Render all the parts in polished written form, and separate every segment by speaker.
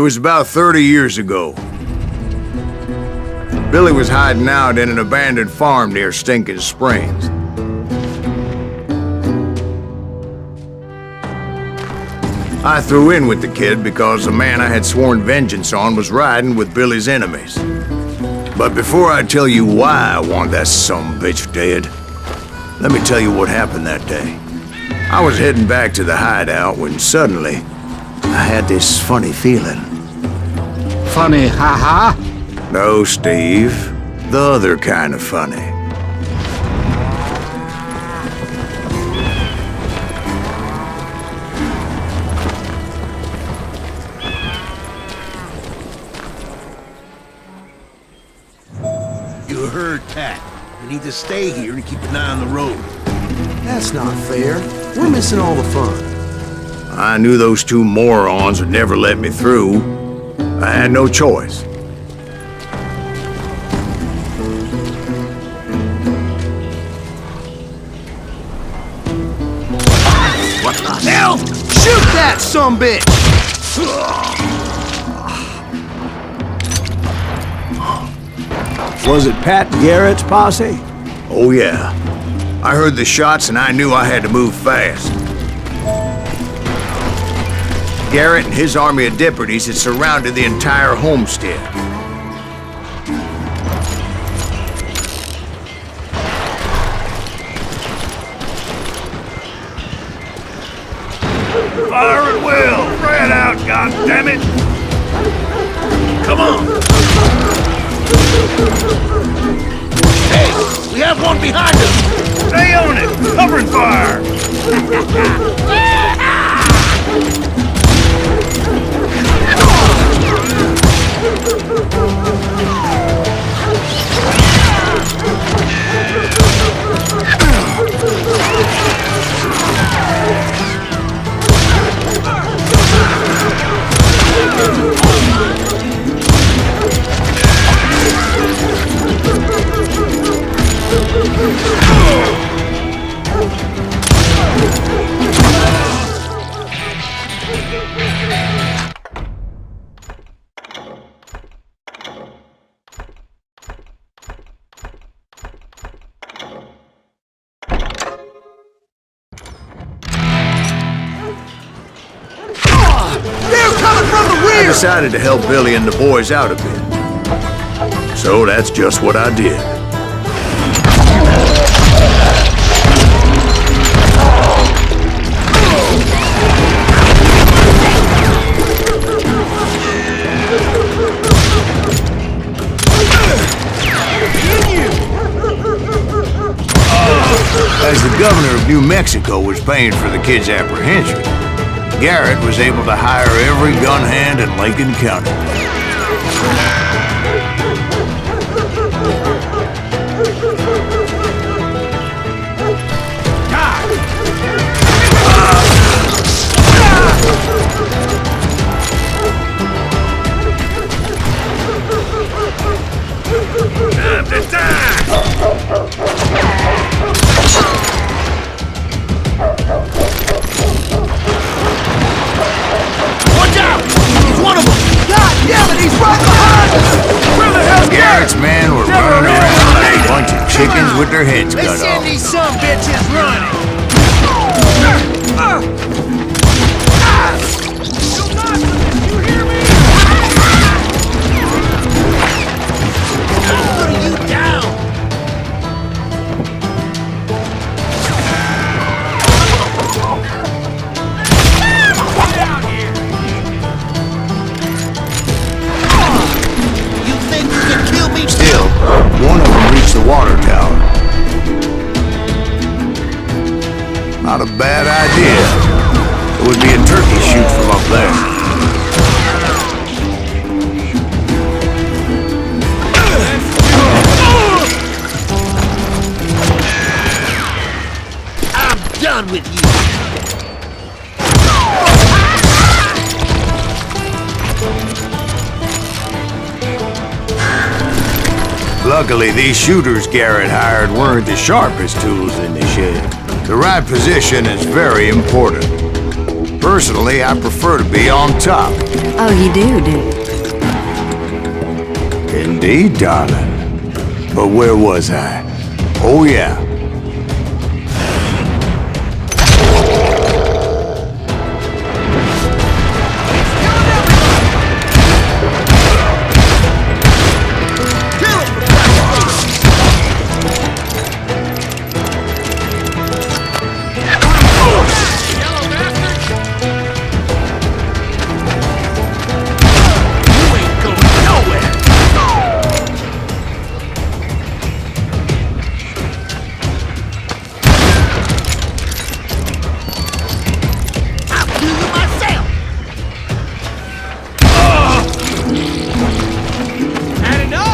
Speaker 1: was about 30 years ago. Billy was hiding out in an abandoned farm near Stinking Springs. I threw in with the kid because the man I had sworn vengeance on was riding with Billy's enemies. But before I tell you why I want that sumbitch dead, let me tell you what happened that day. I was heading back to the hideout when suddenly I had this funny feeling.
Speaker 2: Funny, haha?
Speaker 1: No, Steve. The other kind of funny.
Speaker 3: You heard Pat. We need to stay here and keep an eye on the road.
Speaker 4: That's not fair. We're missing all the fun.
Speaker 1: I knew those two morons would never let me through. I had no choice.
Speaker 3: What the hell?
Speaker 4: Shoot that sumbitch!
Speaker 5: Was it Pat Garrett's posse?
Speaker 1: Oh yeah. I heard the shots and I knew I had to move fast. Garrett and his army of deputies had surrounded the entire homestead.
Speaker 3: Fire at will! Spread out, goddammit! Come on! Hey, we have one behind us! Stay on it! Covering fire!
Speaker 1: I decided to help Billy and the boys out a bit. So that's just what I did. As the governor of New Mexico was paying for the kid's apprehension, Garrett was able to hire every gun hand in Lincoln County.
Speaker 3: Time to die! Watch out! He's one of them!
Speaker 4: God damn it, he's right behind us!
Speaker 3: Where the hell's
Speaker 1: Garrett's men were running around like a bunch of chickens with their heads cut off.
Speaker 4: these sumbitches running!
Speaker 3: Putting you down! You think you can kill me?
Speaker 1: Still, one of them reached the water tower. Not a bad idea. It would be a turkey shoot from up there.
Speaker 3: I'm done with you!
Speaker 1: Luckily, these shooters Garrett hired weren't the sharpest tools in the shed. The right position is very important. Personally, I prefer to be on top.
Speaker 6: Oh, you do?
Speaker 1: Indeed, darling. But where was I? Oh, yeah.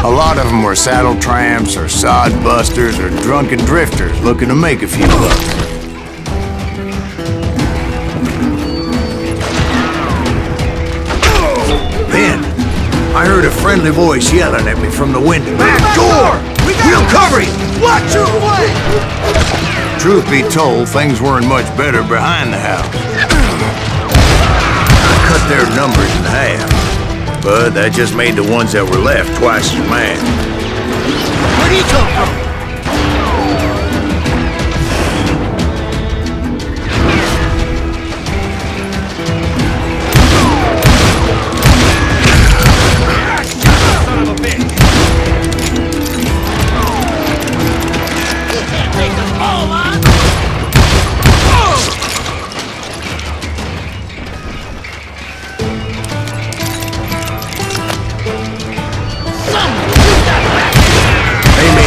Speaker 1: A lot of them were saddle tramps or sod busters or drunken drifters looking to make a few bucks. Then, I heard a friendly voice yelling at me from the window. Back door! We'll cover you! Watch your way! Truth be told, things weren't much better behind the house. I cut their numbers in half. But that just made the ones that were left twice as mad. Where'd he come from?
Speaker 3: Son of a bitch! You can't take us all on!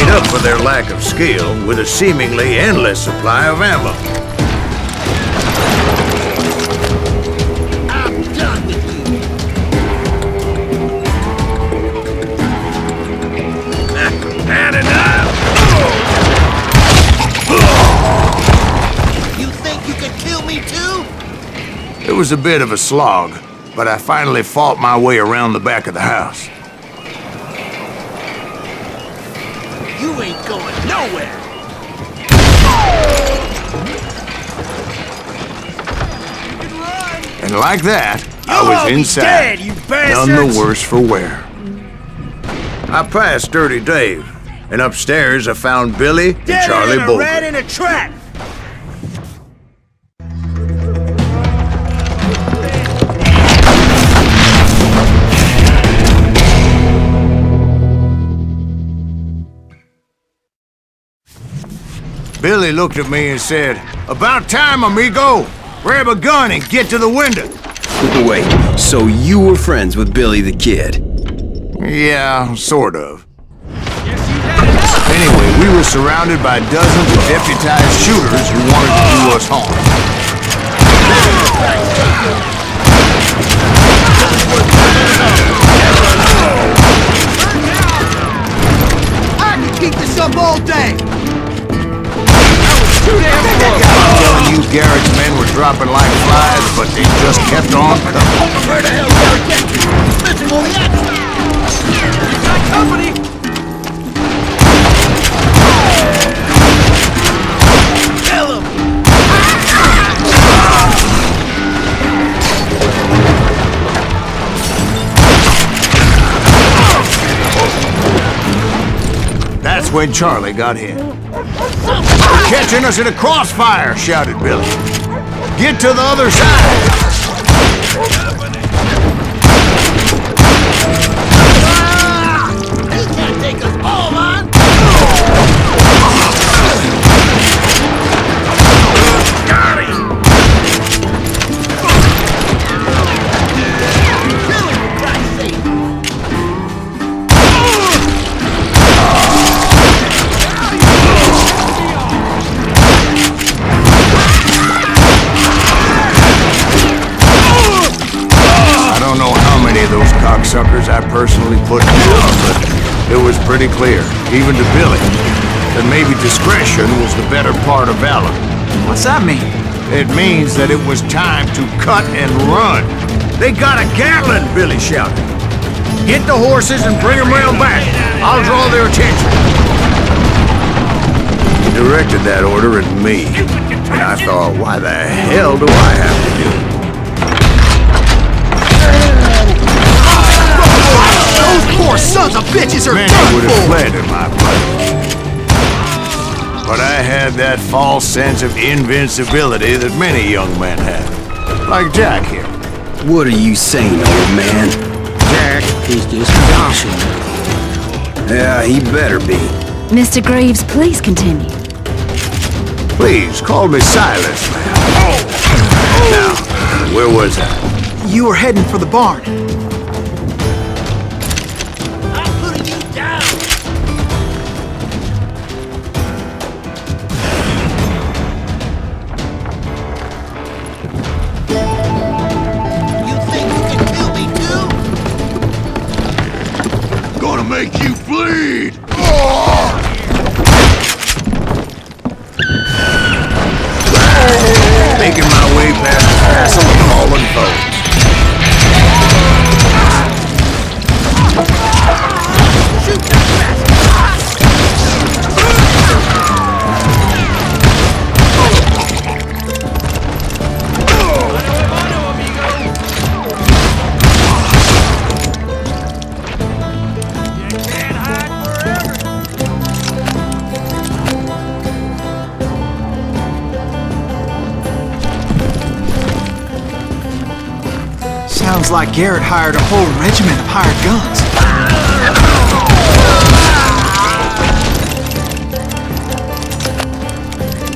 Speaker 1: Up for their lack of skill with a seemingly endless supply of ammo.
Speaker 3: I'm done with you! Had enough! You think you can kill me too?
Speaker 1: It was a bit of a slog, but I finally fought my way around the back of the house.
Speaker 3: You ain't going nowhere!
Speaker 1: And like that, I
Speaker 3: You'll all
Speaker 1: was
Speaker 3: be
Speaker 1: inside,
Speaker 3: dead, you
Speaker 1: none
Speaker 3: bastards!
Speaker 1: the worse for wear. I passed Dirty Dave, and upstairs I found Billy and
Speaker 3: Dead
Speaker 1: Charlie
Speaker 3: in a
Speaker 1: Bolton.
Speaker 3: rat in a trap!
Speaker 1: Billy looked at me and said, "About time, amigo! Grab a gun and get to the window!"
Speaker 4: Wait, so you were friends with Billy the Kid?
Speaker 1: Yeah, sort of. Anyway, we were surrounded by dozens of deputized shooters who wanted to do us harm.
Speaker 4: I can keep this up all day!
Speaker 1: I'm telling you, Garrett's men were dropping like flies, but they just kept on coming.
Speaker 3: Where the hell did I get you? Missing all the action! You got company! Kill him!
Speaker 1: That's when Charlie got hit. "They're catching us in a crossfire!" shouted Billy. "Get to the other side!"
Speaker 3: He can't take us all on! Got him! Kill him, for Christ's sake!
Speaker 1: Those cocksuckers I personally put down, but it was pretty clear, even to Billy, that maybe discretion was the better part of valor.
Speaker 4: What's that mean?
Speaker 1: It means that it was time to cut and run. "They got a Gatling!" Billy shouted. "Get the horses and bring them round back. I'll draw their attention." He directed that order at me, and I thought, why the hell do I have to do it?
Speaker 4: Your sons of bitches are
Speaker 1: Many
Speaker 4: done
Speaker 1: would have
Speaker 4: for!
Speaker 1: fled in my place. But I had that false sense of invincibility that many young men have. Like Jack here.
Speaker 5: What are you saying, old man?
Speaker 2: Jack is just caution.
Speaker 5: Yeah, he better be.
Speaker 6: Mr. Graves, please continue.
Speaker 1: Please, call me Silas, man. Now, where was I?
Speaker 4: You were heading for the barn.
Speaker 3: I'm putting you down! You think you can kill me too? Gonna make you bleed!
Speaker 1: Making my way past the castle of fallen foes.
Speaker 4: Sounds like Garrett hired a whole regiment of hired guns.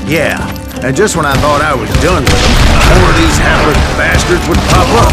Speaker 1: Yeah, and just when I thought I was done with them, more of these hapless bastards would pop up.